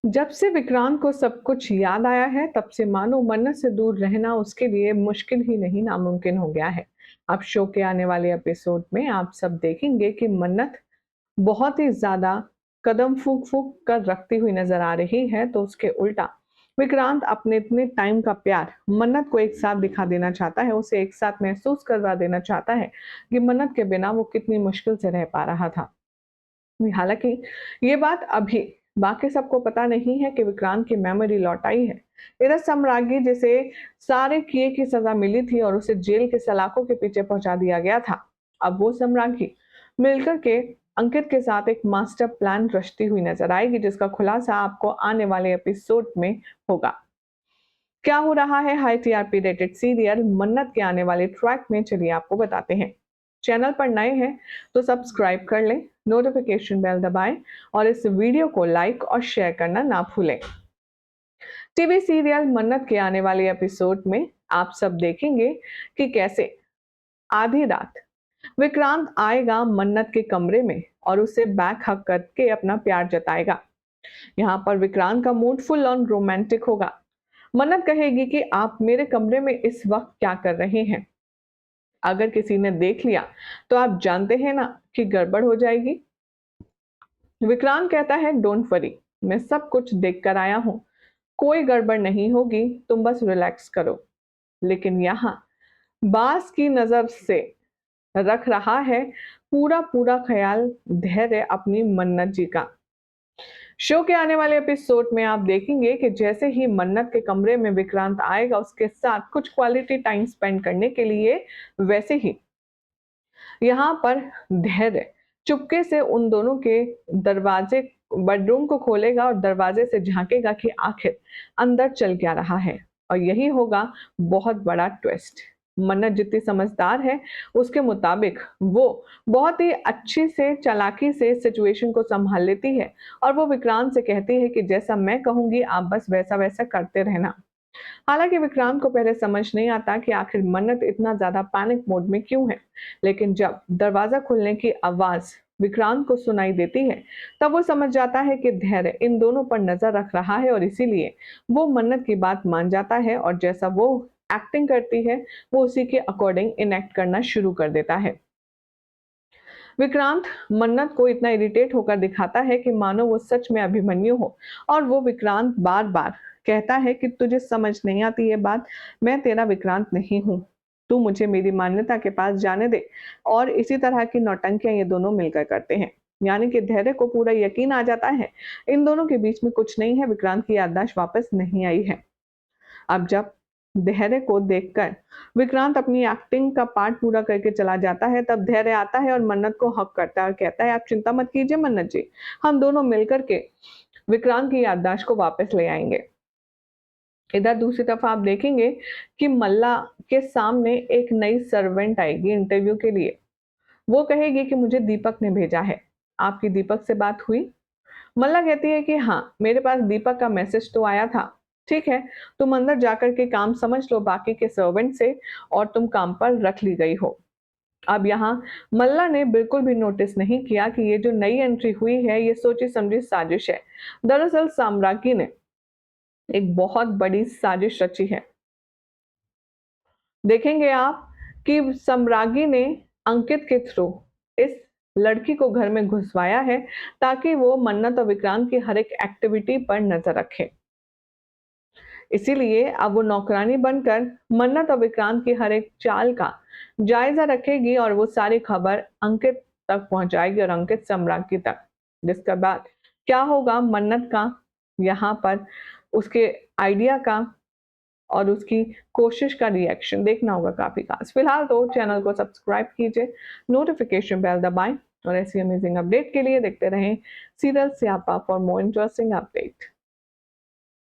जब से विक्रांत को सब कुछ याद आया है, तब से मानो मन्नत से दूर रहना उसके लिए मुश्किल ही नहीं नामुमकिन हो गया है। अब शो के आने वाले एपिसोड में आप सब देखेंगे कि मन्नत बहुत ही ज़्यादा कदम फूँक-फूँक कर रखती हुई नज़र आ रही है, तो उसके उल्टा विक्रांत अपने इतने टाइम का प्यार मन्नत को एक साथ दिखा देना चाहता है, उसे एक साथ महसूस करवा देना चाहता है कि मन्नत के बिना वो कितनी मुश्किल से रह पा रहा था। हालाँकि ये बात अभी बाकी सबको पता नहीं है कि विक्रांत की मेमोरी लौट आई है। इधर सम्राज्ञी जिसे सारे किए की सज़ा मिली थी और उसे जेल के सलाखों के पीछे पहुँचा दिया गया था। अब वो सम्राज्ञी मिलकर के अंकित के साथ एक मास्टर प्लान रचती हुई नज़र आएगी, जिसका खुलासा आपको आने वाले एपिसोड में होगा। क्या हो रहा है हाई टीआरपी रेटेड सीरियल मन्नत के आने वाले ट्रैक में, चलिए आपको बताते हैं। चैनल पर नए हैं तो सब्सक्राइब कर लें, नोटिफिकेशन बेल दबाएं और इस वीडियो को लाइक और शेयर करना ना भूलें। टीवी सीरियल मन्नत के आने वाले एपिसोड में आप सब देखेंगे कि कैसे आधी रात विक्रांत आएगा मन्नत के कमरे में और उसे बैक हक करके अपना प्यार जताएगा। यहाँ पर विक्रांत का मूड फुल ऑन रोमांटिक होगा। मन्नत कहेगी कि आप मेरे कमरे में इस वक्त क्या कर रहे हैं? अगर किसी ने देख लिया तो आप जानते हैं ना कि गड़बड़ हो जाएगी। विक्रांत कहता है डोंट वरी, मैं सब कुछ देख कर आया हूँ, कोई गड़बड़ नहीं होगी, तुम बस रिलैक्स करो। लेकिन यहाँ बास की नजर से रख रहा है पूरा पूरा ख्याल धैर्य अपनी मन्नत जी का। शो के आने वाले एपिसोड में आप देखेंगे कि जैसे ही मन्नत के कमरे में विक्रांत आएगा उसके साथ कुछ क्वालिटी टाइम स्पेंड करने के लिए, वैसे ही यहाँ पर धैर्य चुपके से उन दोनों के दरवाजे बेडरूम को खोलेगा और दरवाजे से झांकेगा कि आखिर अंदर चल क्या रहा है, और यही होगा बहुत बड़ा ट्विस्ट। मन्नत जितनी समझदार है उसके मुताबिक वो बहुत ही अच्छी से चालाकी से सिचुएशन को संभाल लेती है और वो विक्रांत से कहती है कि जैसा मैं कहूंगी आप बस वैसा वैसा करते रहना। हालांकि विक्रांत को पहले समझ नहीं आता कि आखिर मन्नत इतना ज्यादा पैनिक मोड में क्यों है, लेकिन जब दरवाजा खुलने की आवाज विक्रांत को सुनाई देती है तब वो समझ जाता है कि धैर्य इन दोनों पर नजर रख रहा है और इसीलिए वो मन्नत की बात मान जाता है और जैसा वो एक्टिंग करती है वो उसी के अकॉर्डिंग इनेक्ट करना शुरू कर देता है। विक्रांत मन्नत को इतना इरिटेट होकर दिखाता है कि मानो वो सच में अभिमन्यु हो और वो विक्रांत बार बार कहता है कि तुझे समझ नहीं आती ये बात, मैं तेरा विक्रांत नहीं हूँ, तू मुझे मेरी मान्यता के पास जाने दे। और इसी तरह की नौटंकियां ये दोनों मिलकर करते हैं। यानी कि धैर्य को पूरा यकीन आ जाता है इन दोनों के बीच में कुछ नहीं है, विक्रांत की याददाश्त वापस नहीं आई है। अब जब धैर्य को देखकर विक्रांत अपनी एक्टिंग का पार्ट पूरा करके चला जाता है, तब धैर्य आता है और मन्नत को हक करता है और कहता है आप चिंता मत कीजिए मन्नत जी, हम दोनों मिलकर के विक्रांत की याददाश्त को वापस ले आएंगे। इधर दूसरी तरफ आप देखेंगे कि मल्ला के सामने एक नई सर्वेंट आएगी इंटरव्यू के लिए। वो कहेगी कि मुझे दीपक ने भेजा है, आपकी दीपक से बात हुई? मल्ला कहती है कि हाँ, मेरे पास दीपक का मैसेज तो आया था। ठीक है, तुम अंदर जाकर के काम समझ लो बाकी के सर्वेंट से और तुम काम पर रख ली गई हो। अब यहाँ मल्ला ने बिल्कुल भी नोटिस नहीं किया कि ये जो नई एंट्री हुई है ये सोची समझी साजिश है। दरअसल साम्राज्ञी ने एक बहुत बड़ी साजिश रची है। देखेंगे आप कि सम्राज्ञी ने अंकित के थ्रू इस लड़की को घर में घुसवाया है ताकि वो मन्नत और विक्रांत की हर एक एक्टिविटी पर नजर रखे। इसीलिए अब वो नौकरानी बनकर मन्नत और विक्रांत की हर एक चाल का जायजा रखेगी और वो सारी खबर अंकित तक पहुंचाएगी और अंकित सम्राज्ञी तक, जिसके बाद क्या होगा मन्नत का यहाँ पर उसके आइडिया का और उसकी कोशिश का रिएक्शन देखना होगा काफी खास। फिलहाल तो चैनल को सब्सक्राइब कीजिए, नोटिफिकेशन बेल दबाएं और ऐसी अमेजिंग अपडेट के लिए देखते रहें सीरियल स्यापा फॉर मोर इंटरेस्टिंग अपडेट।